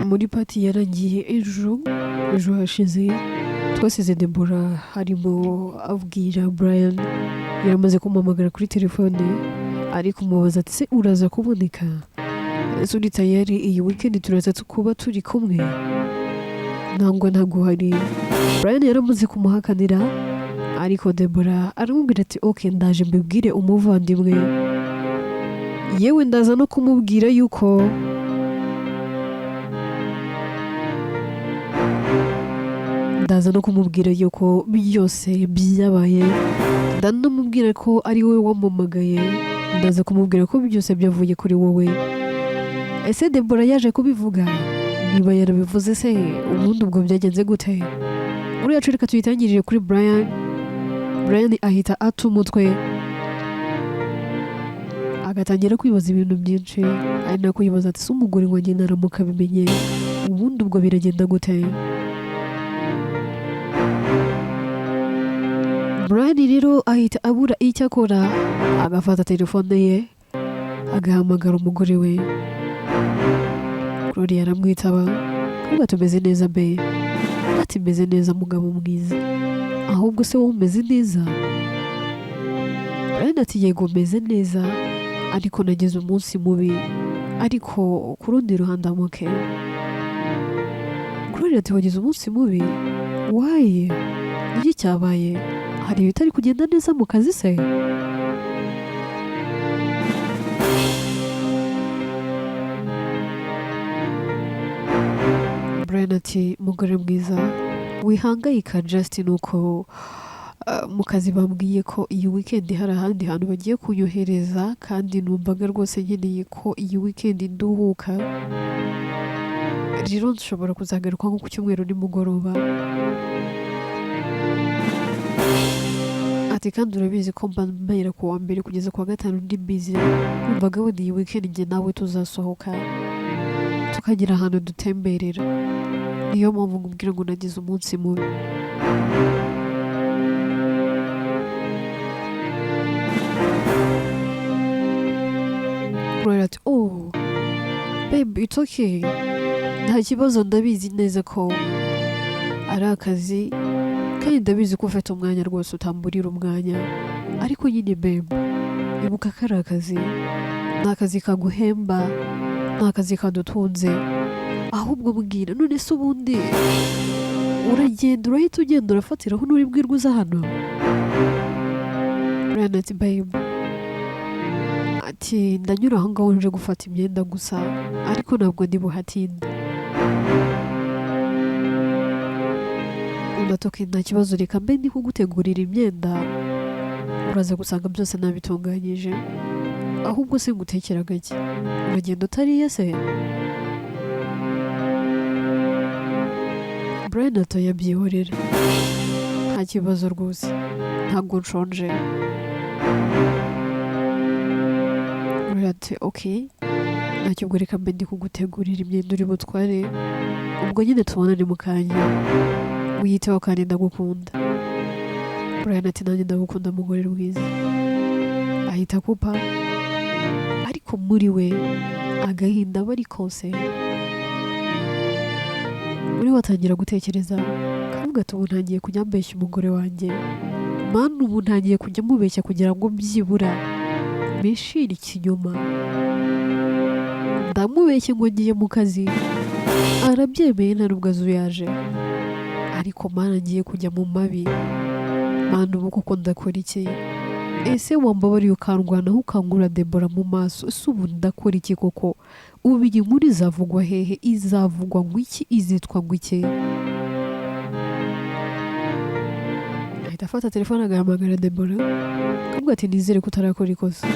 muri pati yaragiye ejo hashize twasize Deborah harimo abwira Brian yaramaze kumuhamagara kuri telefone ari kumubaza ati se uraza kuboneka ese uri tayari iyi weekend turaza kuba turi kumwe nangwa ntaguhari. Brian yaramaze kumuhakanira ariko Deborah aramubwira ati okay ndaje mbibwire umuvandimwe yewe ndaza no kumubwira yuko byose byabaye ndanamubwira ko ari wowe wamumagaye ndaza kumubwira ko byose byavuye kuri wowe. Ese Deborah yaje kubivuga niba yarabivuze se ubundi ubwo byagenze gute? Uriya reka tuyitangirire kuri Brian ahita ata umutwe agatangira kwibaza ibintu byinshi ari nako yibaza ati se umugore wanjye naramuka bimenye ubundi ubwo biragenda gute? Brian rero ahita abura icyo akora agafata telefone ye agahamagara umugore we. Gloria aramwitaba kuba tumeze neza be ati meze neza mugabo mwiza ahubwo se wowe umeze neza? Brian ati yego meze neza ariko nagize umunsi mubi ariko ku rundi ruhande amuke. Gloria ati wagize umunsi mubi waye iki cyabaye? Hari ibitari kugenda neza mu kazi se? Brian ati mugore mwiza wihangayika just nuko mu kazi bambwiye ko iyi weekend hari ahandi hantu bagiye kunyohereza kandi numvaga rwose nkeneye ko iyi weekend nduhuka rero nshobora kuzagaruka nko ku cyumweru nimugoroba. Ati kandi urabizi ko mba mpera ku wa mbere kugeza ku wa gatanu ndi busy numvaga wenda iyi weekend njye nawe tuzasohoka tukagira ahantu dutemberera niyo mpamvu ngubwira ngo nagize umunsi mubi. Ati oh babe it's okay nta kibazo ndabizi neza ko ari akazi kandi ndabizi ko ufite umwanya rwose utamburira umwanya ariko nyine babe ibuka ko ari akazi nta kazi kaguhemba nta kazi kadutunze ahubwo mbwira none se ubundi uragenda urahita ugenda urafatiraho n'uri bwirwa uza hano? Brian ati babe ati ndanyura aho ngaho nje gufata imyenda gusa ariko ntabwo ndi buhatinde. Unatoke nta kibazo reka mbe ndi kugutegurira imyenda uraza gusanga byose nabitunganyije ahubwo se ngutekera gake uragenda utariye se? Brian ati yabyihorera nta kibazo rwose ntabwo nshonje. Ati okay ntacyo ubwo reka mbe ndi kugutegurira imyenda uri butware ubwo nyine tubonane mu kanya wiyiteho kandi ndagukunda. Brian ati nanjye ndagukunda mugore mwiza. Ahita akupa ariko muri we agahinda bari kose muri watangira gutekereza kavuga ati ubu ntangiye kujya mbeshya umugore wanjye manu ubu ntangiye kujya mubeshya kugira ngo byibura bishira ikinyoma ndamubeshye ngo ngiye mu kazi arabyemeye nta nubwo azuyaje ariko mana ngiye kujya mu mabi manu ubu koko ndakora iki? Ese wambabariye ukandwanaho ukangura Deborah mu maso ese ubu ndakora iki koko? Ubu iyi nkuru izavugwa hehe? Izavugwa ngo iki? Izitwa ngo iki? ahita afata telefone agahamagara Deborah akavuga ati nizere ko utarakora ikosa.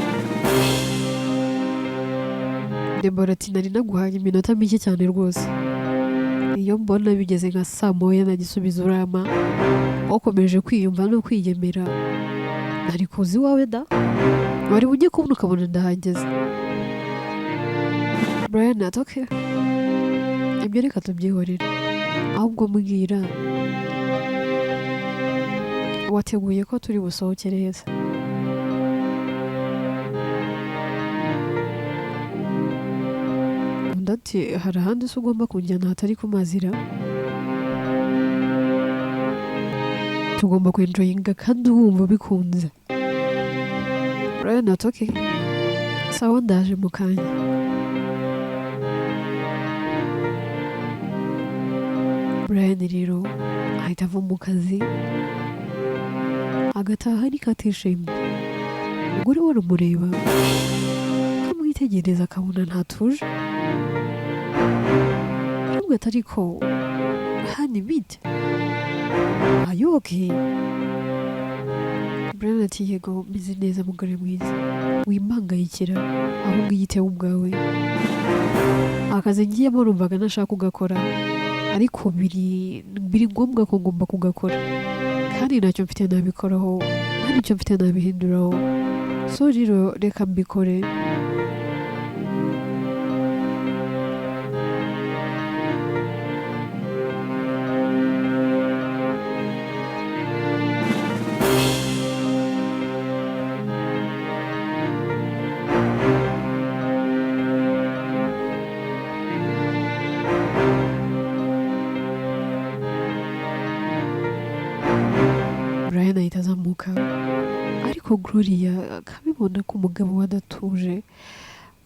Deborah ati nari naguhaye iminota mike cyane rwose iyo mbona bigeze nka saa moya nagisubiza urama wakomeje kwiyumva no kwiyemera nari kuzi wawe da wari bujye kubona ukabona ndahageze. Brian ati okay ibyo reka tubyihorere ahubwo mbwira wateguye ko turi busohokere heza? undi ati hari ahandi se ugomba kujyana hatari ku mazira, tugomba kwenjoyinga kandi wumva bikunze. Brian ati okay, sawa ndaje mu kanya. Brian rero ahita ava mu kazi agataha ariko atishimye. Umugore we aramureba akamwitegereza akabona ntatuje, aramubwira ati ariko hani bite, are you okay? Brian ati yego meze neza mugore mwiza, wimpangayikira ahubwo igitewe ubwawe. Akazi ngiyemo numvaga ntashaka kugakora, ariko biri ngombwa ko ngomba kugakora, kandi ntacyo mfite nabikoraho, nta nicyo mfite nabihinduraho, so rero reka mbikore. Brian ahita azamuka, ariko Gloria akabibona ko umugabo we adatuje,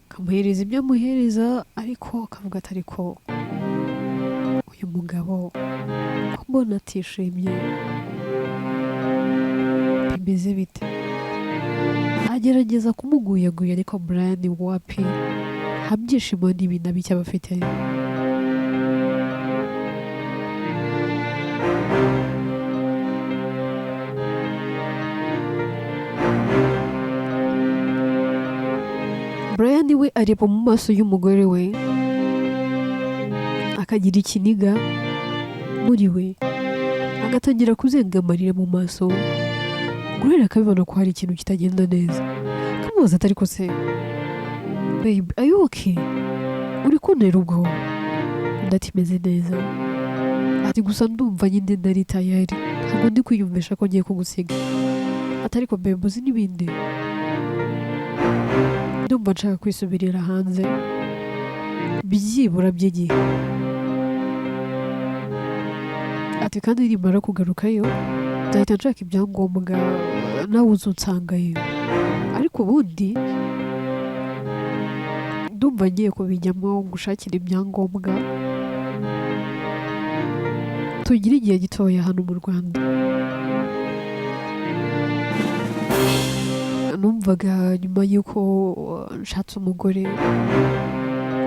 akamuhereza ibyo amuhereza, ariko akavuga ati ariko uyu mugabo ko mbona atishimye, bimeze bite? Agerageza kumuguyaguya, ariko Brian wapi, nta byishimo n'ibintu bike aba afite. Brian we areba mu maso y'umugore we, akagira ikiniga muri we, agatangira kuzenga amarira mu maso. Gloria akabibona ko hari ikintu kitagenda neza, akamubaza ati ariko se babe, are you okay? Uri kuntera ubwoba? Undi ati meze neza. Ati gusa ndumva nyine nari tayari, ntabwo ndi kwiyumvisha ko ngiye kugusiga. Ati ariko babe uzi n'ibindi, ndumva nshaka kwisubirira hanze byibura by'igihe. Ati kandi nimara kugarukayo nzahita nshaka ibyangombwa nawe uzunsangayo, ariko ubundi ndumva ngiye kubijyamo gushakira ibyangombwa, tugire igihe gitoya hano mu Rwanda. Numvaga nyuma y'uko nshatse umugore,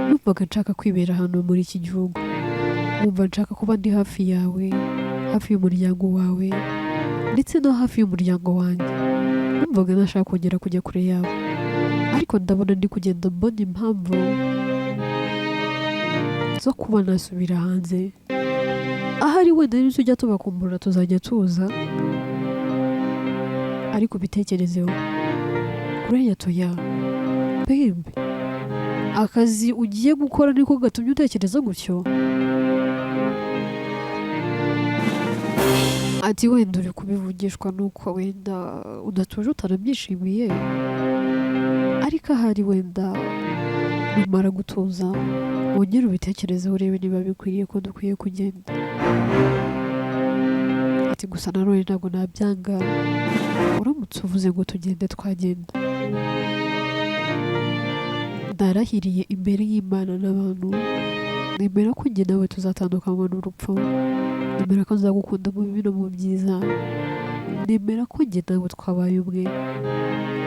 numvaga nshaka kwibera hano muri iki gihugu, numva nshaka kuba ndi hafi yawe, hafi y'umuryango wawe, ndetse no hafi y'umuryango wanjye. Numvaga ntashaka kongera kujya kure yawe, ariko ndabona ndi kugenda mbona impamvu zo kuba nasubira hanze. Ahari wenda nitujya tubakumbura tuzajya tuza, ariko bitekerezeho. Gloria toya babe, akazi ugiye gukora niko gatumye utekereza gutyo? Ati wenda uri kubivugishwa nuko wenda udatuje utanabyishimiye, ariko ahari wenda nimara gutuza wongere ubitekerezeho urebe niba bikwiriye ko dukwiye kugenda. Ati gusa nanone ntabwo nabyanga, uramutse uvuze ngo tugende twagenda. Narahiriye imbere y'Imana n'abantu, nemera ko njye nawe tuzatandukanywa n'urupfu, nemera ko nzagukunda mu bibi no mu byiza, nemera ko njye nawe twabaye umwe.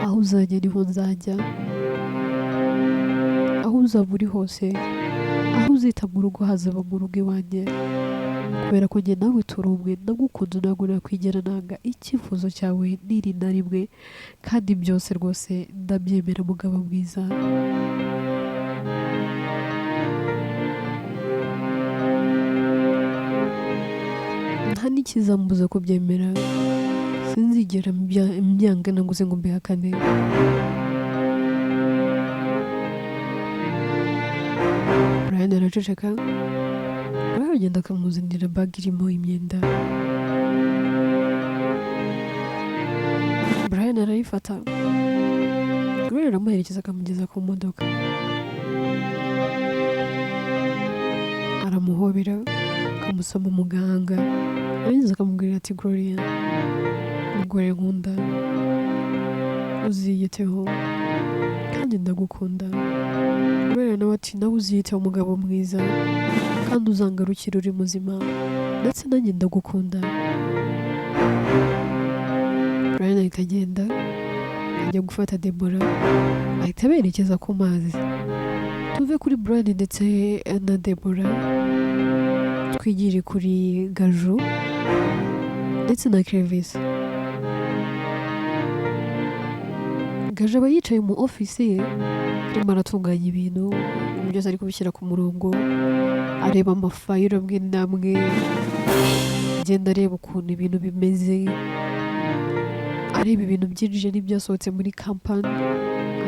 Aho uzajya niho nzajya, aho uzaba uri hose, aho uzita mu rugo hazaba mu rugo iwanjye, kubera ko njye nawe turi umwe. Ndagukunda, ntabwo nakwigera nanga icyifuzo cyawe n'iri na rimwe, kandi byose rwose ndabyemera mugabo mwiza. Nta n'ikizambuza kubyemera, sinzigera mbyanga naguze ngo mbihakane. Brian araceceka, aragenda akamuzanira bag irimo imyenda. Brian arayifata, Gloria aramuherekeza akamugeza ku modoka. akamuhobera akamusoma umuganga arangiza akamubwira ati Gloria umugore nkunda uziyiteho kandi ndagukunda. Gloria nawe ati nawe uziyiteho umugabo mwiza kandi uzangarukira uri muzima ndetse nanjye ndagukunda. Brian ahita agenda ajya gufata Deborah ahita berekeza ku mazi. Tuve kuri Brian ndetse na Deborah twigire kuri Gaju ndetse na Clevis. Gaju aba yicaye mu ofisi ye arimo aratunganya ibintu byose ari kubishyira ku murongo, areba amafayiro amwe n'amwe, agenda areba ukuntu ibintu bimeze, areba ibintu byinjiye n'ibyasohotse muri kampani,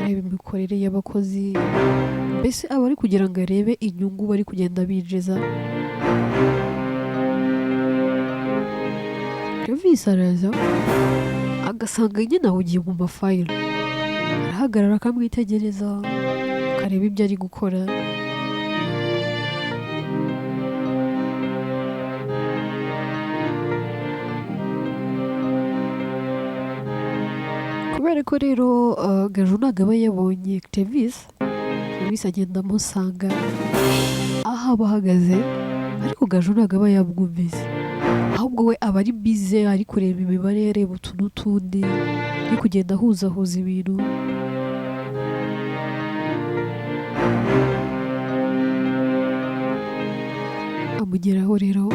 areba imikorere y'abakozi, mbese aba ari kugira ngo arebe inyungu bari kugenda binjiza. Clevis araza agasanga nyine ahugiye mu mafayiro, arahagarara akamwitegereza akareba ibyo ari gukora. Kubera ko rero Gaju ntabwo aba yabonye Clevis agenda amusanga aho aba ahagaze, ariko Gaju ntabwo aba yabwumvise, ahubwo we aba ari bize ari kureba imibare, areba utu n'utundi, ari kugenda ahuzahuza ibintu. Amugeraho rero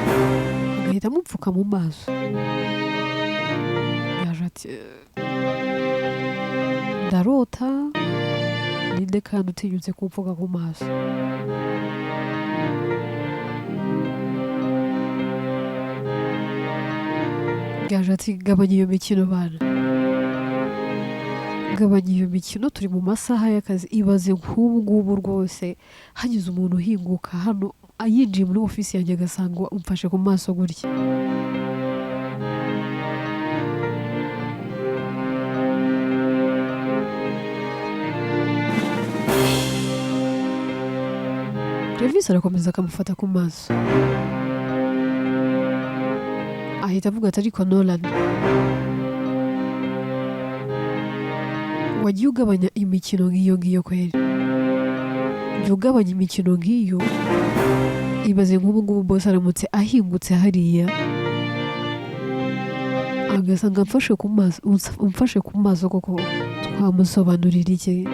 agahita amupfuka mu maso. Yaje ati ndarota ninde kandi utinyutse kumpfuka ku maso. Yaje ati gabanya iyo mikino bana, gabanya iyo mikino, turi mu masaha y'akazi. Ibaze nk'ubu ngubu rwose hagize umuntu uhinguka hano yinjiye muri ofisi yanjye agasanga umfashe ku maso gutya. Clevis arakomeza akamufata ku maso, ahita avuga ati ariko Nolan wagiye ugabanya imikino nk'iyo ngiyo kweri, jya ugabanya imikino nk'iyo. Ibaze nk'ubu ngubu bose aramutse ahingutse hariya agasanga umfashe ku maso koko twamusobanurira iki?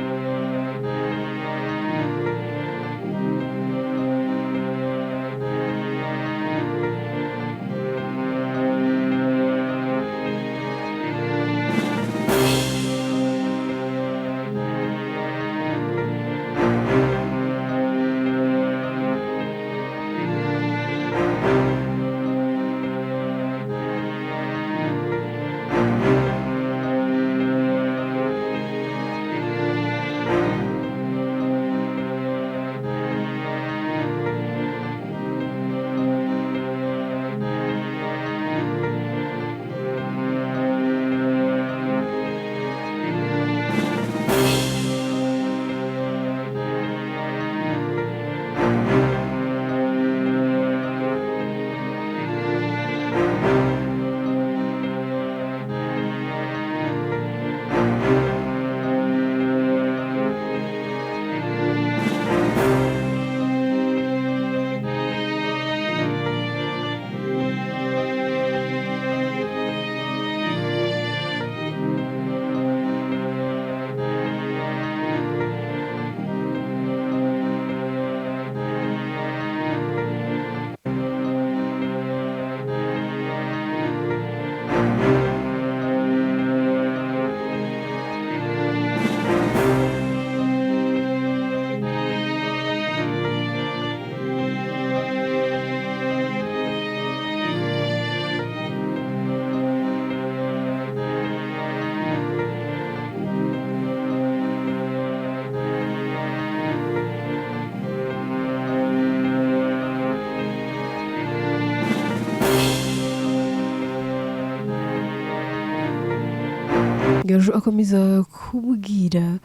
Gaju akomeza kubwira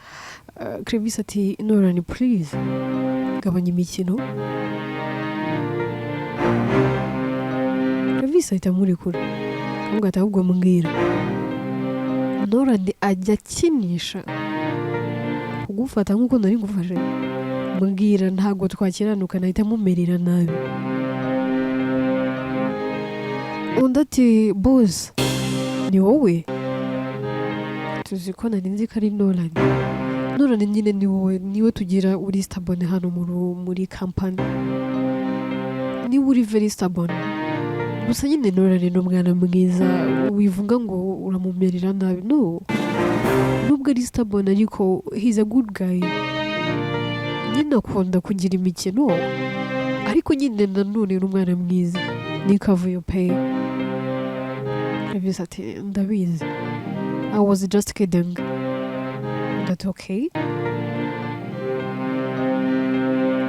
Clevis ati Nolan please gabanya imikino, kabisa ahita amurekura ahubwo ati ahubwo mbwira. Noradi ajya akinisha kugufata nk'uko nari ngufashe, mbwira ntabwo twakiranuka, nahita mumerera nabi. Undi ati boss ni wowe? Tuzi ko nari nzi ko ari Noradi nyine niwe tugira uri stubborn hano muri company, niwe uri very stubborn. Gusa nyine Noradi ni umwana mwiza, wivuga ngo uramumerera nabi, no, nubwo ari stubborn ariko he's a good guy. Nyine akunda kugira imikino ariko nyine nanone ni umwana mwiza, ni kavuyo pe. Yavuze ati ndabizi, I was just kidding. That's okay.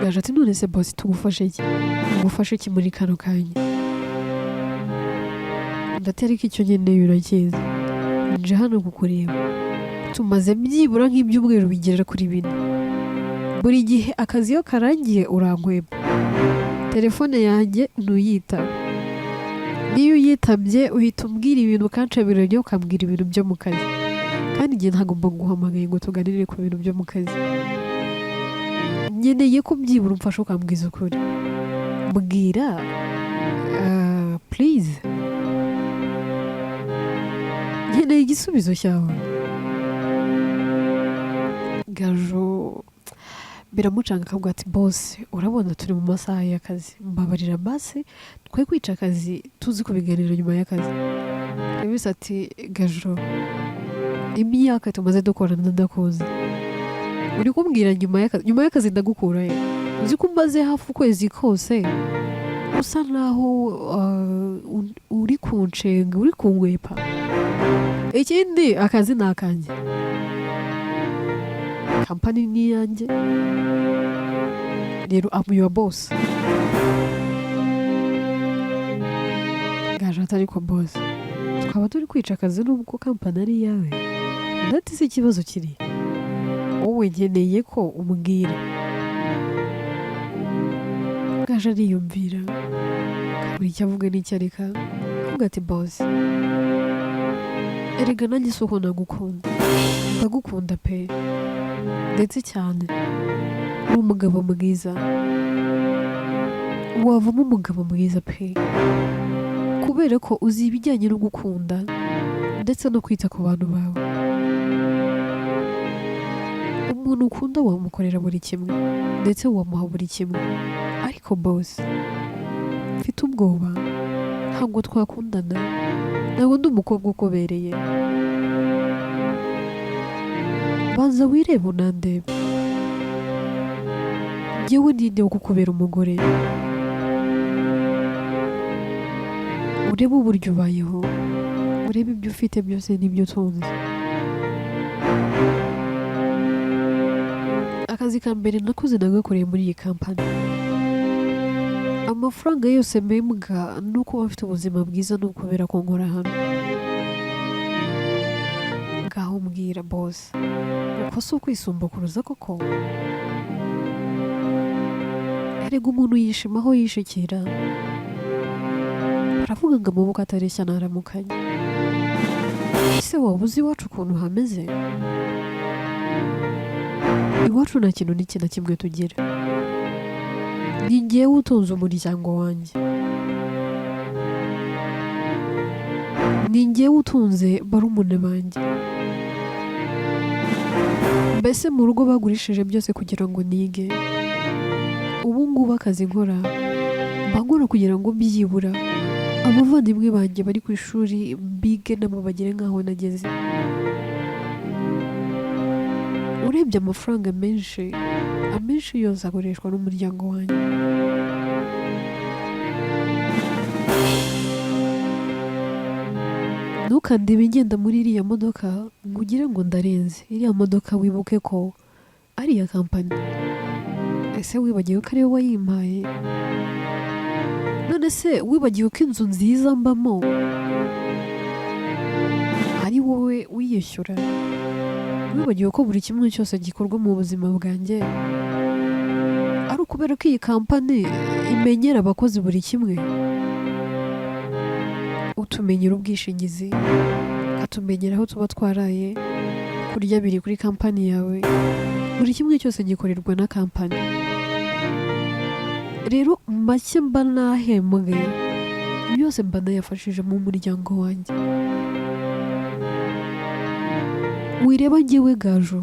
Gaje ati none se boss tugufashe iki muri kano kanya? Ndatera ko icyo nyine urakizi, nje hano kukureba. Tumaze byibura nk'ibyumweru bigerera kuri 4. Buri gihe akazi iyo karangiye urankweba, telefone yanjye ntuyitaba. Niyo uyitabye uhita umbwira ibintu kancabiranye, ukambwira ibintu byo mu kazi, kandi igihe ntagomba guhamagaye ngo tuganire ku bintu byo mu kazi. Nkeneye ko byibura umfasha ukambwiza ukuri. Mbwira please, nkeneye igisubizo cyawe. Gajo biramucanga akavuga ati boss urabona turi mu masaha y'akazi, mbabarira basi twe kwica akazi tuzi kubiganira nyuma y'akazi. Yavuze ati Gajo imyaka tumaze dukorana ndakuzi, uri kumbwira nyuma y'akazi ndagukura ye? Uzi ko mbaze hafi ukwezi kose usa naho uri kunshenga, uri kunkwepa. Ikindi akazi ni akanjye, kampani ni yanjye, rero I'm your boss. Gaje atari ko boss twaba turi kwica akazi nubwo kampani ari iyawe, ndati si ikibazo kiri wowe, nkeneye ko umbwira. Gaje ariyumvira buri icyo avuga n'icyo areka, avuga ati boss erega nanjye si uko ndagukunda pe, ndetse cyane uri umugabo mwiza, wavamo umugabo mwiza pe, kubera ko uzi ibijyanye no gukunda ndetse no kwita ku bantu bawe. Umuntu ukunda wamukorera buri kimwe ndetse wamuha buri kimwe, ariko boss mfite ubwoba ntabwo twakundana, ntabwo ndi umukobwa ukobereye. Banza wirebe unandebe, njyewe ninde wo kukubera umugore? Urebe uburyo ubayeho, urebe ibyo ufite byose n'ibyo utunze. Akazi ka mbere nakoze nagakoreye muri iyi kampani, amafaranga yose mpembwa ni uko bafite ubuzima bwiza, ni ukubera ko nkora hano. Ngaho mbwira boss, uko si ukwisumbukuruza koko? Erega umuntu yishima aho yishikira, aravuga ngo amaboko atareshya naramukanya. Ese waba uzi iwacu ukuntu hameze? Iwacu nta kintu n'iki na kimwe tugira, ni njyewe utunze umuryango wanjye, ni njyewe utunze barumuna banjye. Mbese mu rugo bagurishije byose kugira ngo nige. Ubu ngubu akazi nkora mbagura kugira ngo byibura abavandimwe banjye bari ku ishuri bige nabo bagere nk'aho nageze. Urebye amafaranga menshi yose akoreshwa n'umuryango wanjye. Ntukandebe ngenda muri iriya modoka ngo ugire ngo ndarenze. Iriya modoka wibuke ko ari iya kampani. Ese wibagiwe ko ariwe wayimpaye? None se wibagiwe ko inzu nziza mbamo ari wowe wiyishyura? Wibagiwe ko buri kimwe cyose gikorwa mu buzima bwanjye ari ukubera ko iyi kampani imenyera abakozi buri kimwe? utumenyera ubwishingizi, ukatumenyera aho tuba twaraye, kurya biri kuri kampani yawe, buri kimwe cyose gikorerwa na kampani. Rero make mba nahembwe byose mba nayafashije mu muryango wanjye. Wireba njyewe Gaju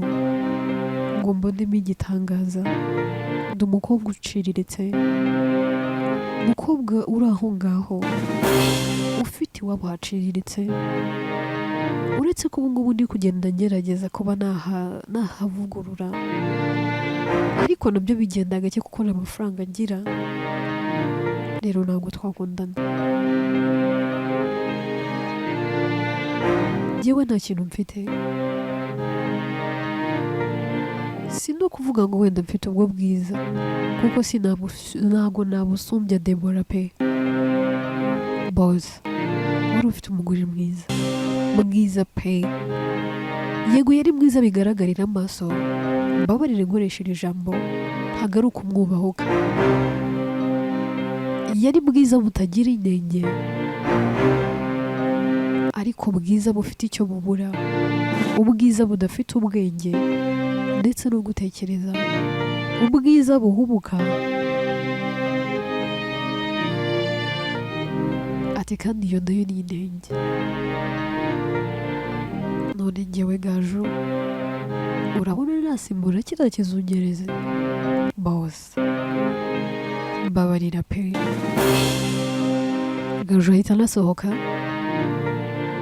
ngo mbonemo igitangaza, ndi umukobwa uciriritse, umukobwa uri aho ngaho ufite iwabo haciriritse, uretse ko ubu ngubu ndi kugenda ngerageza kuba nahavugurura, ariko nabyo bigenda gake kuko nta mafaranga ngira. Rero ntabwo twakundana. Njyewe nta kintu mfite, si no kuvuga ngo wenda mfite ubwo bwiza, kuko ntabwo nabusumbya Deborah pe. Boss wari ufite umugore mwiza pe. Yego yari mwiza bigaragarira amaso, mbabarire nkoresheje ijambo, ntabwo ari ukumwubahuka. Yari bwiza butagira inenge, ariko bwiza bufite icyo bubura, ubwiza budafite ubwenge ndetse no gutekereza, ubwiza buhubuka. Ati kandi iyo nayo ni inenge. None njyewe Gaju urabona nasimbura kiriya kizungereze? Boss mbabarira pe. Gaju ahita anasohoka,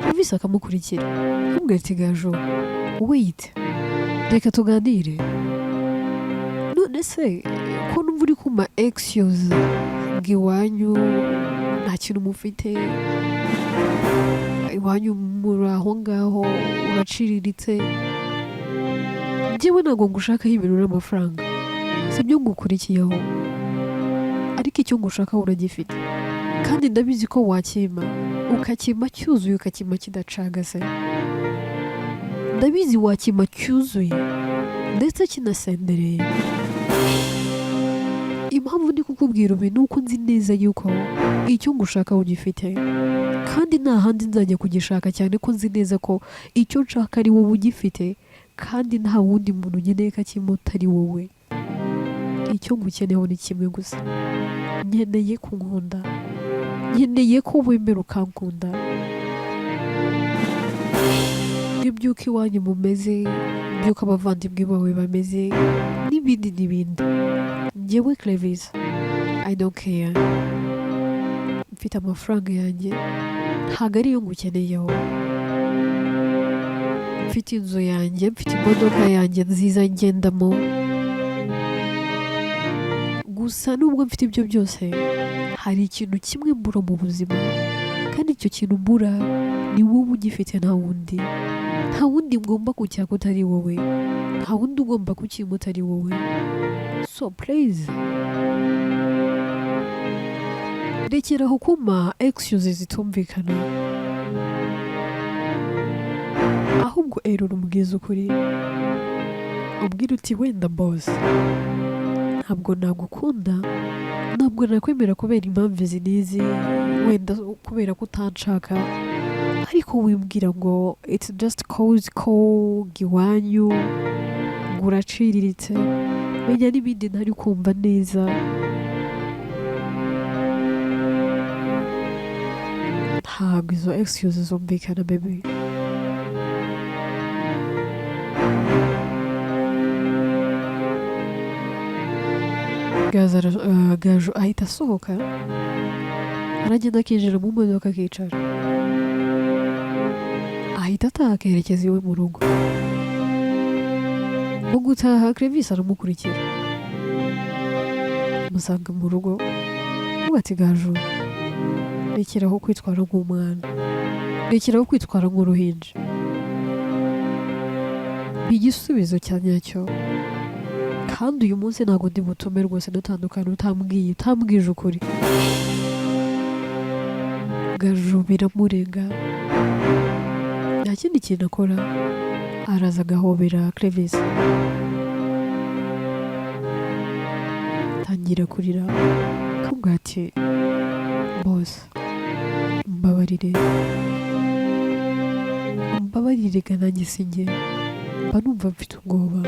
Travis akamukurikira amubwira ati Gaju wait, reka tuganire. None se ko numva uri kuma excuse ngo iwanyu nta kintu mufite, iwanyu muri aho ngaho uraciriritse, njyewe ntabwo ngushakaho ibintu n'amafaranga, sibyo ngukurikiyeho, ariko icyo ngushaka uragifite kandi ndabizi ko wakima, ukakima cyuzuye, ukakima kidacagase. Ndabizi wakima cyuzuye ndetse kinasendereye. Impamvu ndi kukubwira ubu ni uko nzi neza yuko icyo ngushaka ugifite, kandi nta handi nzajya kugishaka, cyane ko nzi neza ko icyo nshaka ari wowe ugifite, kandi nta wundi muntu nkeneye ko akima utari wowe. Icyo ngukeneyeho ni kimwe gusa, nkeneye kunkunda, nkeneye ko wemera ukankunda. Ibyuko iwanyu mumeze, ibyuko abavandimwe bawe bameze, n'ibindi n'ibindi. Njyewe Travis I don't care, mfite amafaranga yanjye, ntabwo ariyo ngukeneyeho. Mfite inzu yanjye, mfite imodoka yanjye nziza ngendamo. Gusa nubwo mfite ibyo byose, hari ikintu kimwe mbura mu buzima, kandi icyo kintu mbura ni wowe ugifite, nta wundi. Nta wundi ngomba kucyaka utari wowe, nta wundi ugomba kukima utari wowe. So please rekeraho kuma excuses zitumvikana, ahubwo erura umubwiza ukuri, ubwira uti wenda boss ntabwo nagukunda, ntabwo nakwemera kubera impamvu izi n'izi, wenda kubera ko utanshaka, ariko wimbwira ngo it's just cause ko iwanyu ngo uraciriritse, menya n'ibindi ntari kumva neza. Ntabwo izo excuses zumvikana baby. Gaju ahita asohoka, aragenda akinjira mu modoka akicara, ahita ataha akerekeza iwe mu rugo. Mu gutaha Travis aramukurikira, amusanga mu rugo, avuga ati Gaju rekeraho kwitwara nk'umwana, rekeraho kwitwara nk'uruhinja. Igisubizo cya nyacyo, kandi uyu munsi ntabwo ndi butume rwose dutandukana utambwije ukuri. Gaju biramurenga, nta kindi kintu akora, araza agahobera Travis, tangira kurira, akambwira ati boss mbabarire mbabarire nanjye sinjye mba numva mfite ubwoba,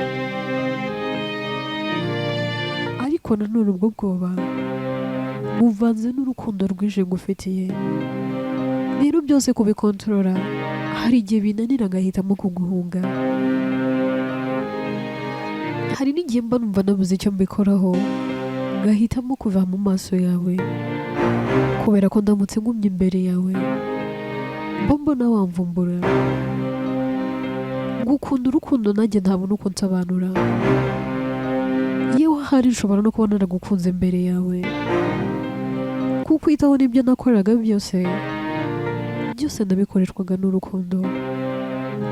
ariko nanone ubwo bwoba buvanze n'urukundo rwinshi ngufitiye. Rero byose kubikontorora hari igihe binanira ngahitamo kuguhunga, hari n'igihe mba numva nabuze icyo mbikoraho ngahitamo kuva mu maso yawe, kubera ko ndamutse ngumye imbere yawe mba mbona wamvumbura. Gukunda urukundo nanjye ntabona uko nsobanura, yewe hari nshobora no kubona naragukunze imbere yawe, kukwitaho n'ibyo nakoraga byose nabikoreshwaga n'urukundo.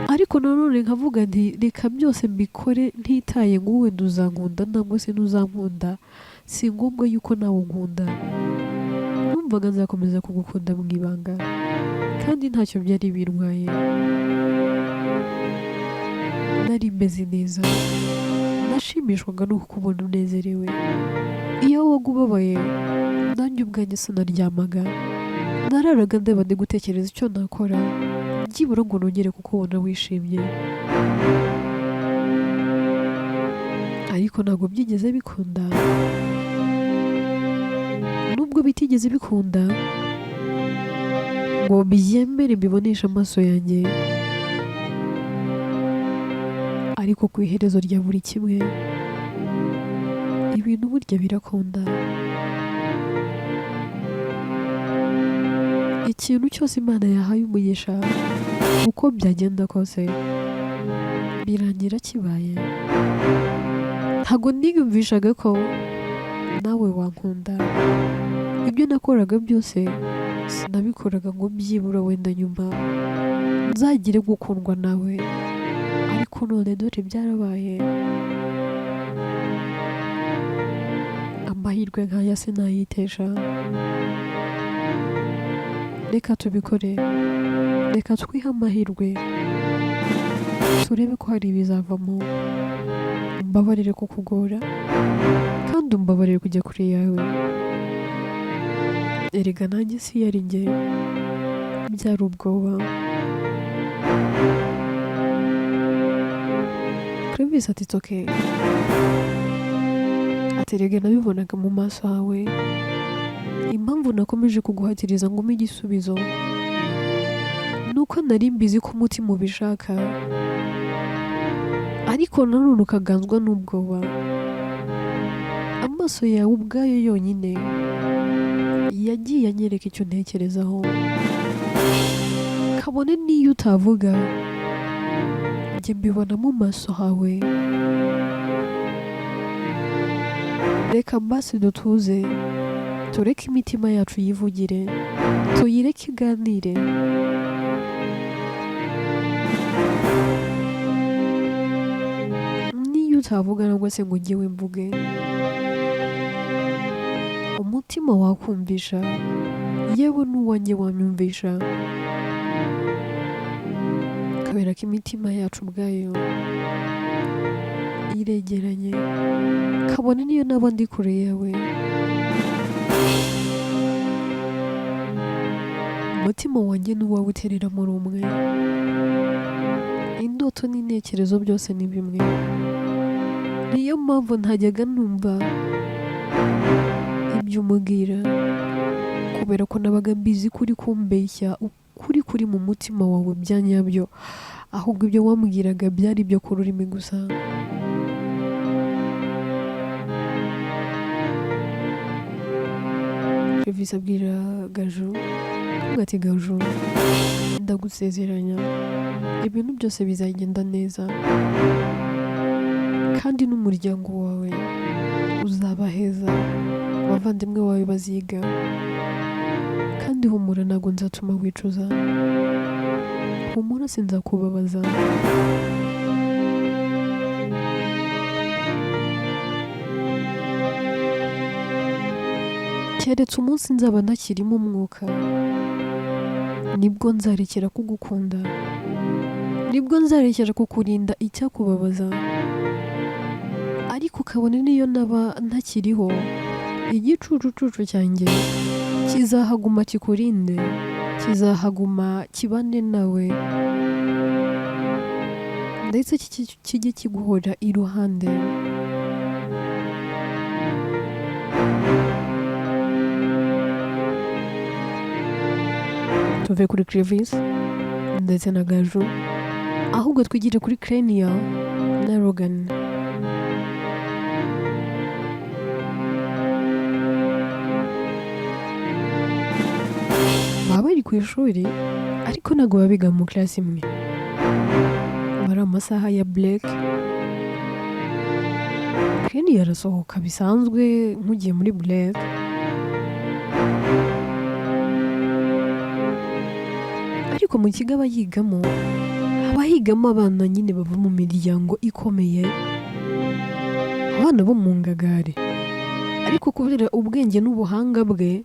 Ariko nanone nkavuga nti reka byose mbikore ntitaye ngo wenda uzankunda nangwa se ntuzankunda, si ngombwa yuko nawe unkunda. Numvaga nzakomeza kugukunda mu ibanga kandi ntacyo byari bintwaye, nari meze neza, nashimishwaga no kukubona unezerewe. Iyo wabaga ubabaye nanjye ubwanjye sinaryamaga, nararaga ndeba ndi gutekereza icyo nakora byibura ngo nongere kukubona wishimye. Ariko ntabwo byigeze bikunda, nubwo bitigeze bikunda ngo byemere mbibonesha amaso yanjye, ariko ku iherezo rya buri kimwe ibintu burya birakunda. Ikintu cyose Imana yahaye umugisha uko byagenda kose birangira kibaye. Ntabwo niyumvishaga ko nawe wankunda, ibyo nakoraga byose sinabikoraga ngo byibura wenda nyuma nzagire gukundwa nawe, ariko none dore byarabaye. Amahirwe nk'aya sinayitesha. Reka tubikore, reka twihe amahirwe turebe ko hari ibizavamo. Mbabarire kukugora kandi umbabarire kujya kure yawe. Erega nanjye si yari njye, byari ubwoba. Clovis ati it's okay. Ati rega nabibonaga mu maso hawe, impamvu nakomeje kuguhatiriza ngo umpe igisubizo nuko nari mbizi ko umutima ubishaka, ariko nanone ukaganzwa n'ubwoba. Amaso yawe ubwayo yonyine yagiye anyereka icyo ntekerezaho, kabone n'iyo utavuga njye mbibona mu maso hawe. Reka basi dutuze, tureke imitima yacu yivugire, tuyireke iganire. Niyo utavuga nangwa se ngo njyewe mvuge, umutima wakumvisha, yewe n'uwanjye wanyumvisha, kubera ko imitima yacu ubwayo iregeranye, kabone niyo naba ndi kure yawe. Umutima wanjye n'uwawe uterera muri umwe, indoto n'intekerezo byose ni bimwe. Niyo mpamvu ntajyaga numva ibyo umubwira, kubera ko nabaga mbizi kuri kumbeshya, ukuri kuri mu mutima wawe bya nyabyo, ahubwo ibyo wambwiraga byari ibyo ku rurimi gusa. Clovis abwira Gaju ati Gaju, ndagusezeranya ibintu byose bizagenda neza kandi n'umuryango wawe uzaba heza, abavandimwe bawe baziga, kandi humura ntabwo nzatuma wicuza, humura sinzakubabaza. Keretse umunsi nzaba ntakirimo umwuka, nibwo nzarekera kugukunda, nibwo nzarekera kukurinda icyakubabaza. Ariko kabone niyo naba ntakiriho, igicucucucu cyanjye kizahaguma kikurinde. kizahaguma kibane nawe ndetse kijye kiguhora iruhande. tuve kuri Clevis ndetse na Gaju, ahubwo twigire kuri Crania na Rogan. baba bari ku ishuri ariko ntabwo baba biga mu class imwe, bari amasaha ya break. Crania arasohoka bisanzwe nk'ugiye muri break, ariko mu kigo aba yigamo abana nyine bava mu miryango ikomeye, abana bo mu ngagari, ariko kubera ubwenge n'ubuhanga bwe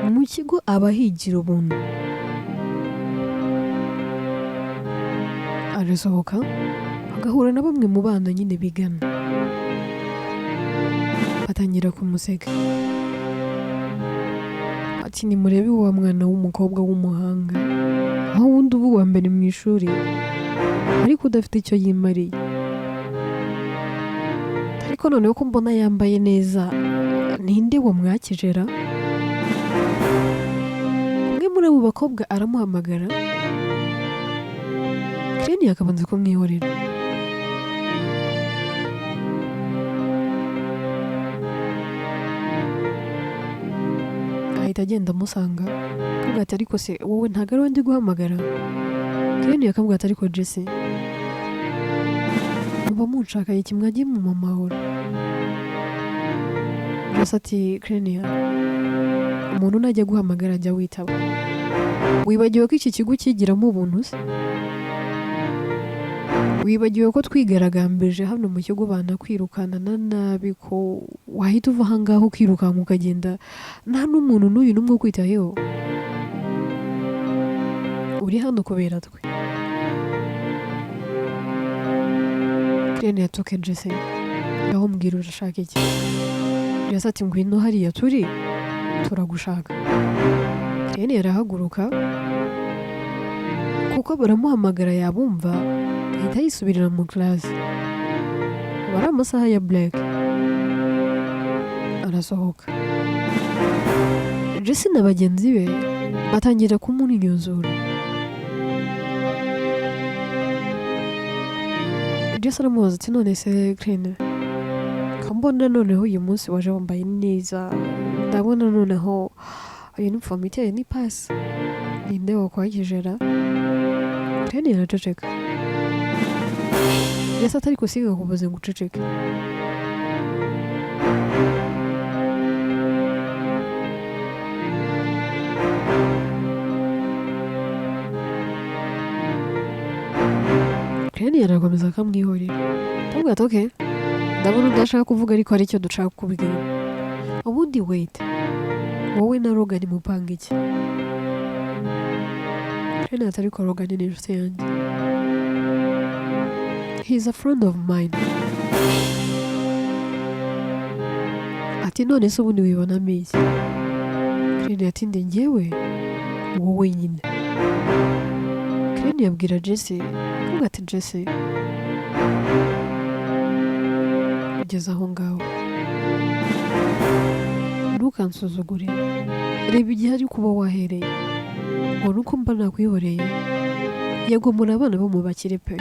mu kigo aba higira ubuntu. arasohoka agahura na bamwe mu bana nyine bigana, batangira kumuseka ati nimurebe wa mwana w'umukobwa w'umuhanga, aho wundi uba uwa mbere mu ishuri ariko udafite icyo yimariye. ariko noneho ko mbona yambaye neza, ninde wamwakijera? umwe muri abo bakobwa aramuhamagara, Crania akabanza kumwihorera. ahita agenda amusanga akavuga ati ariko se wowe ntabwo ari ndi guhamagara? Crania akavuga ati ariko Jesse, muba munshakaye kimwagiye mu mahoro. Jesse ati Crania, umuntu najya guhamagara ajya witaba, wibagiwe ko iki kigo kigiramo ubuntu se? wibagiwe ko twigaragambije hano mu kigo banakwirukana na nabi, ko wahita uva ahangaha ukirukanka ukagenda nta n'umuntu n'uyu n'umwe ukwitayeho? uri hano kubera twe. Crania atuke Jesse, aho mbwira urashaka iki? Jesse ati ngwino hariya turi turagushaka. Crania arahaguruka kuko baramuhamagara yabumva, ahita yisubirira mu class. bari amasaha ya break, arasohoka. Jesse na bagenzi be batangira kumunyuzura. Jesse aramubaza ati none se Crania, kambona noneho uyu munsi waje wambaye neza, ndabona noneho uniform iteye ni pass, ninde wakwakijera? Crania araceceka. Jesse atari kusiga kubaza ngo uceceke. Crania arakomeza akamwihorera, ndavuga ati okay, ndabona udashaka kuvuga ariko hari icyo dushaka kubwira. ubundi wait, wowe na Rogan mupanga iki? Crania ati ariko Rogan ni inshuti yanjye, he's a friend of mine. ati none se ubundi wibonamo iki? Crania ati nde njyewe wowe nyine. Crania abwira Jesse, avuga ati Jesse, ugeze aho ngaho ntukansuzugure, reba igihe ari kuba wahereye, ngo nuko mba nakwihoreye. yego muri abana bo mu bakire pe,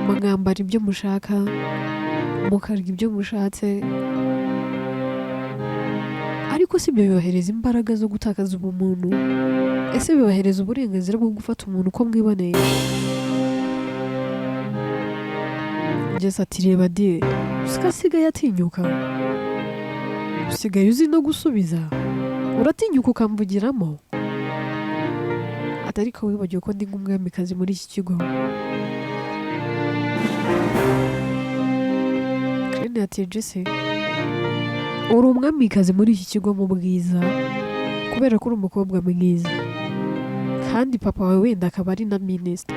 mwambara ibyo mushaka, mukarya ibyo mushatse, ariko si byo bibahereza imbaraga zo gutakaza ubumuntu. ese bibahereza uburenganzira bwo gufata umuntu uko mwiboneye? Jesse ati reba die, usigaye atinyuka, usigaye uzi no gusubiza, uratinyuka ukamvugiramo. ariko wibagiwe ko ndi nk'umwamikazi muri iki kigo. Crania ati Jesse, uri umwamikazi muri iki kigo mu bwiza, kubera ko uri umukobwa mwiza, kandi papa wawe wenda akaba ari na minisita.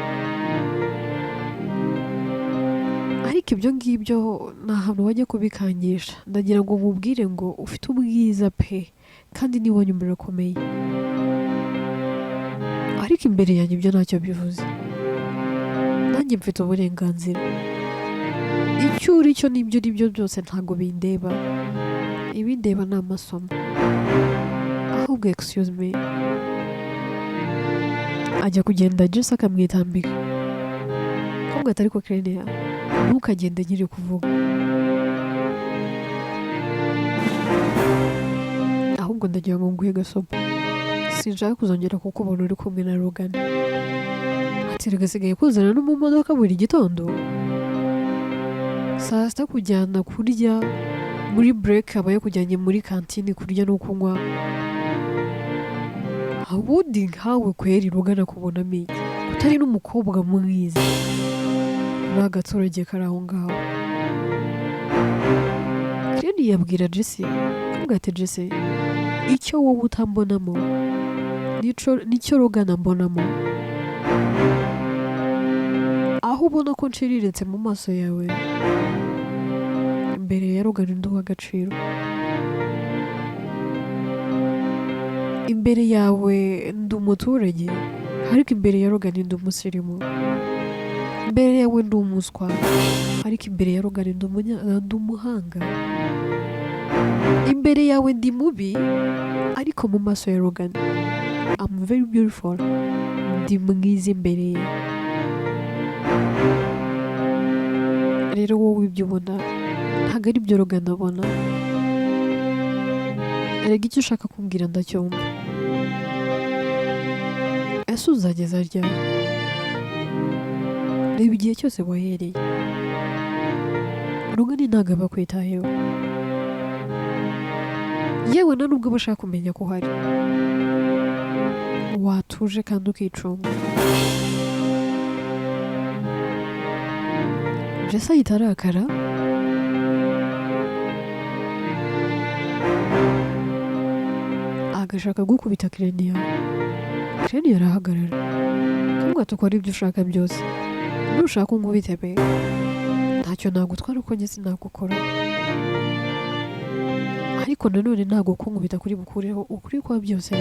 ariko ibyo ngibyo nta hantu wajya kubikangisha. ndagira ngo nkubwire ngo ufite ubwiza pe, kandi niwonye umurakomeye. ariko imbere yanjye ibyo ntacyo bivuze, nanjye mfite uburenganzira. Icyo uri cyo n'ibyo uri byo byose ntabwo bindeba, ibindeba ni amasomo. Ahubwo excuse me, ajya kugenda Jesse akamwitambika ahubwo atari ko Clenia ntukagende nkiri kuvuga, ahubwo ndagira ngo nguhe gasopo. Sinshaka kuzongera kukubona uri kumwe na Logan. Ati gasigaye kuzana no mu modoka buri gitondo, saa sita kujyana kurya, muri break aba yakujyanye muri kantine kurya no kunywa. Ubundi nkawe kweri Logan akubonamo iki? Utari n'umukobwa mwiza, bagatorogeye kari aho ngaho. Clenia yabwira Jesse kuvuga ati Jesse, icyo wowe utambonamo nicyo Logan ambonamo. Aho ubona ko nciriritse mu maso yawe, imbere ya Logan nduha agaciro. Imbere yawe ndi umuturage, ariko imbere ya Logan ndi umusirimu. Imbere yawe ndi umuswa, ariko imbere ya Logan ndi umuhanga. Imbere yawe ndi mubi, ariko mu maso ya Logan I'm very beautiful. Ndi mwiza imbere ye. Rero wowe ibyo ubona ntabwo ari byo Logan abona. Erega icyo ushaka kumbwira ndacyumva. Ese uzageza ryari? Reba igihe cyose wahereye. Logan ntabwo aba akwitayeho, yewe na nubwo bashaka kumenya ko uhari. Watuje kandi ukicunga. Jesse ahita arakara, agashaka gukubita Clenia. Clenia arahagarara kumwe atukora ibyo ushaka byose. Nushaka unkubite pe, ntacyo nagutwara uko njye sinagukora, ariko nanone ntabwo kunkubita kuri bukureho ukuri kwa byose.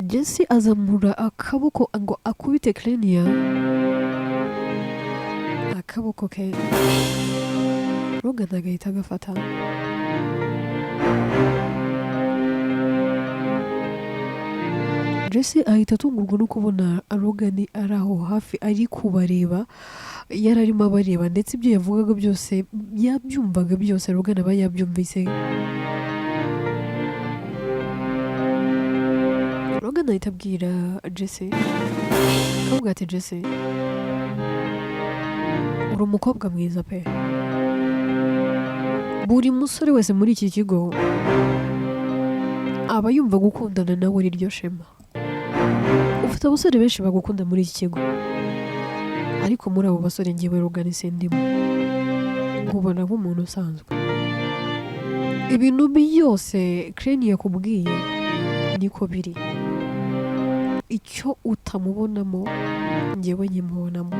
Jesse azamura akaboko ngo akubite Clenia. Akaboko ke Logan agahita agafata. Jesse ahita atungurwa no kubona Logan ari aho hafi ari kubareba, yari arimo abareba, ndetse ibyo yavugaga byose yabyumvaga byose. Logan aba yabyumvise. Logan ahita abwira Jesse akavuga ati Jesse, uri umukobwa mwiza pe. Buri musore wese muri iki kigo aba yumva gukundana nawe ari ryo shema. Ufite abasore benshi bagukunda muri iki kigo, ariko muri abo basore njyewe Logan sindimo. Nkubona nk'umuntu usanzwe. Ibintu byose Clenia yakubwiye niko biri. Icyo utamubonamo njyewe nkimubonamo,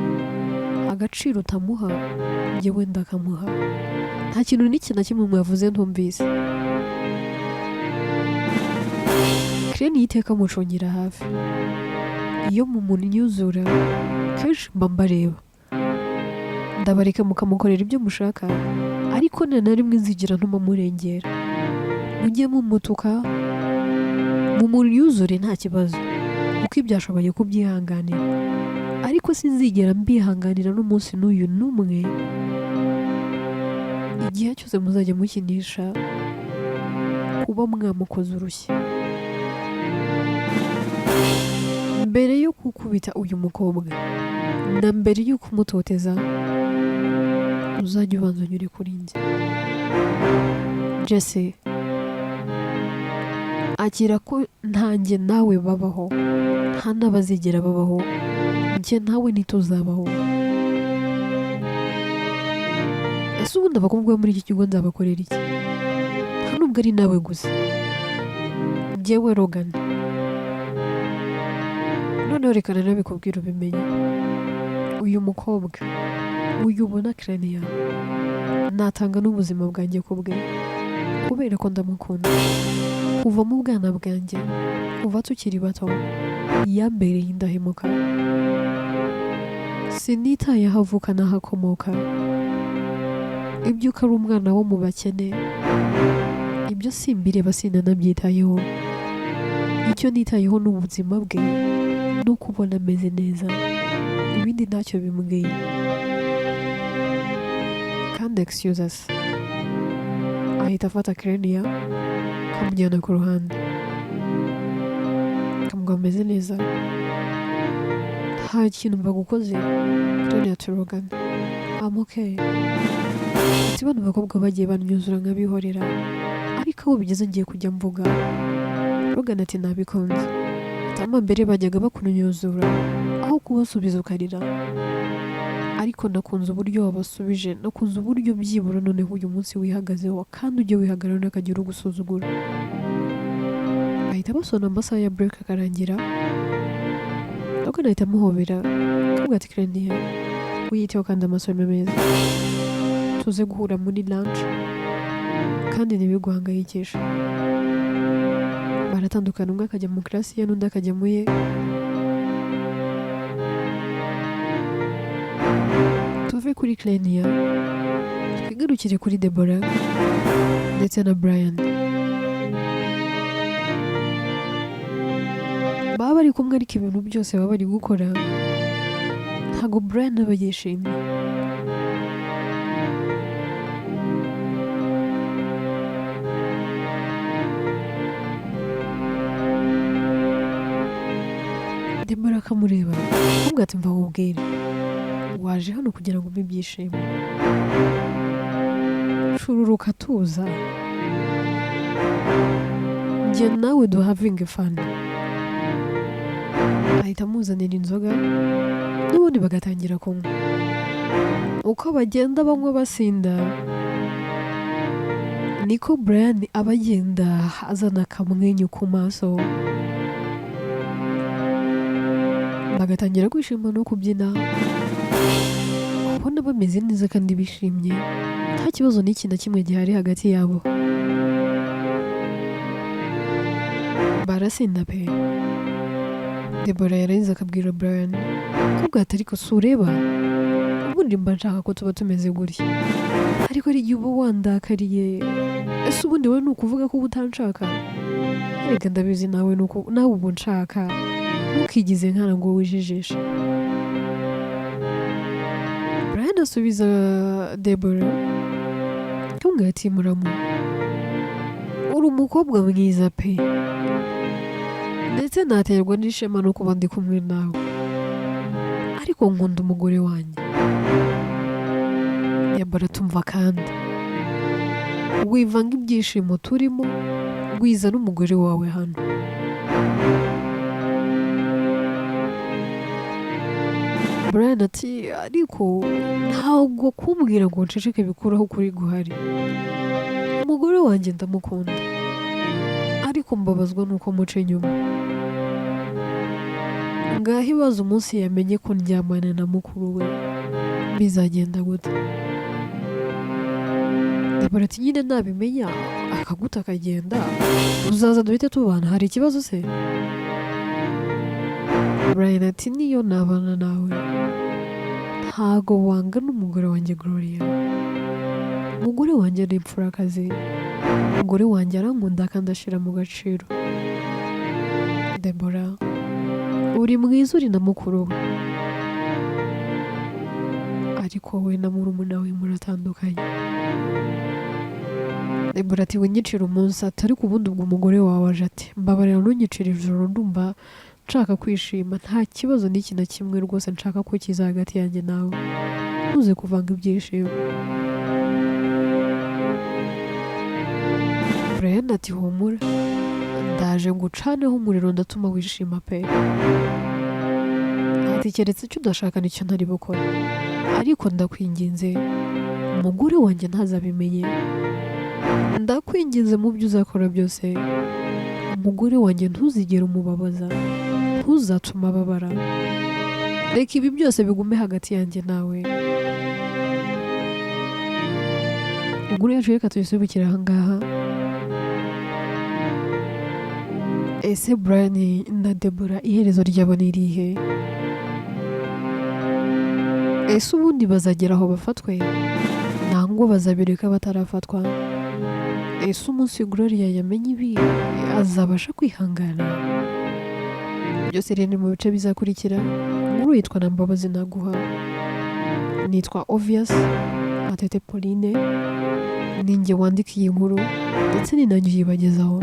agaciro utamuha njyewe ndakamuha. Nta kintu n'iki na kimwe mwavuze ntumvise. Clenia iteka mucungira hafi. Iyo mu muntu nyuzura kenshi mba mbareba, ndabareka mukamukorera ibyo mushaka, ariko na rimwe nzigira ntuma murengera. Mujye mumutuka, mu muntu yuzure nta kibazo, kuko ibyashoboye kubyihanganira, ariko sinzigera mbihanganira n'umunsi n'uyu n'umwe. Igihe cyose muzajya mukinisha kuba mwamukoze urushyi. Mbere yo kukubita uyu mukobwa na mbere yo kumutoteza, uzajya ubanza unyure kuri njye. Jesse, akira ko ntanjye nawe babaho, nta n'abazigera babaho, njye nawe ntituzabaho. Ese ubundi abakobwa muri iki kigo nzabakorera iki? Nta nubwo ari nawe gusa, njyewe Logan. Noneho reka nabikubwira ubimenye. Uyu mukobwa uyu ubona Clenia natanga n'ubuzima bwanjye ku bwe kubera ko ndamukunda. Kuva mu bwana bwanjye, kuva tukiri bato, yambereye indahemuka. Sinitaye aho avuka n'aho akomoka. Ibyo uko ari umwana wo mu bakene, ibyo simbireba sinanabyitayeho. Icyo nitayeho ni ubuzima bwe no kubona ameze neza, ibindi ntacyo bimbwiye. Kandi excuse us, ahita afata Krenia akamujyana ku ruhande akamubwira ameze neza, nta kintu mbagukoze, Krenia turogana, I'm okay. Ati bano bakobwa bagiye banyuzura nkabihorera, ariko aho bigeze ngiye kujya mvuga. Rogana ati nabikunze. Tama mbere bajyaga bakunyuzura aho kubasubiza ukarira, ariko nakunze uburyo wabasubije, nakunze uburyo byibura noneho uyu munsi wihagazeho kandi ujye wihagarara n'akagira ugusuzugura. Bahita basona amasaha ya break akarangira, Rogana ahita amuhobera akavuga ati Krenia wiyiteho kandi amasomo meza, tuze guhura muri lunch kandi ntibiguhangayikisha. Baratandukana, umwe akajya mu class ye n'undi akajya mu ye. Tuve kuri Krenia twigarukire kuri Deborah ndetse na Brian. Baba bari kumwe ariko ibintu byose baba bari gukora ntago Brian aba yishimye. Deborah akamureba akamubwira ati mva wubwire, waje hano kugira ngo umpe ibyishimo, shururuka tuza, njye nawe du having fun. Ahita amuzanira inzoga n'ubundi bagatangira kunywa. Uko bagenda banywa basinda, niko Brian aba agenda azana akamwenyu ku maso, bagatangira kwishima no kubyina, ubona bameze neza kandi bishimye, nta kibazo n'iki na kimwe gihari hagati yabo. Barasinda pe. Deborah yarenze akabwira Brian akabwira ati ariko si ureba, ubundi mba nshaka ko tuba tumeze gutya, ariko ari igihe uba wandakariye, ese ubundi wowe ni ukuvuga ko uba utanshaka? Erega ndabizi nawe uba unshaka, ntukigize nkana ngo wijijishe. Brian asubiza Deborah akamubwira ati muramu, uri umukobwa mwiza pe, ndetse naterwa n'ishema no kuba ndi kumwe nawe, ariko nkunda umugore wanjye. Deborah tumva kandi wivanga ibyishimo turimo, wiza n'umugore wawe hano. Brian ati ariko ntabwo kumbwira ngo nceceke bikuraho kuri guhari, umugore wanjye ndamukunda, ariko mbabazwa nuko muce nyuma. Ngaho ibaze umunsi yamenye ko ndyamana na mukuru we bizagenda gute? Deborah ati nyine nabimenya akaguta akagenda, uzaza duhite tubana, hari ikibazo se? Brian ati niyo nabana nawe ntago wanga n'umugore wanjye Gloria. Umugore wanjye ni imfurakazi, umugore wanjye arankunda kandi ashira mu gaciro. Deborah uri mwiza, uri na mukuru we, ariko we na murumuna we muratandukanye. Deborah ati winyicira umunsi, ati ariko ubundi ubwo umugore wawe aje ati mbabarira ntunyicire ijoro, ndumva nshaka kwishima, nta kibazo n'iki na kimwe rwose nshaka ko kiza hagati yanjye nawe, ntuze kuvanga ibyishimo. Brian ati humura, ndaje ngucaneho umuriro ndatuma wishima pe. Ati keretse icyo udashaka nicyo ntari bukora, ariko ndakwinginze umugore wanjye ntazabimenye, ndakwinginze mu byo uzakora byose umugore wanjye ntuzigere umubabaza, ntuzatuma ababara, reka ibi byose bigume hagati yanjye nawe. inkuru yacu reka tuyisubikira ahangaha. Ese Brian na Deborah iherezo ryabo ni irihe? Ese ubundi bazagera aho bafatwe nangwa bazabireka batarafatwa? Ese umunsi Gloria yamenye ibi azabasha kwihangana? Byose rero ni mu bice bizakurikira. Inkuru yitwa na Mbabazi Naguha, nitwa Obvious Atete Pauline, ninjye wandikiye inkuru ndetse ni nanjye uyibagezaho.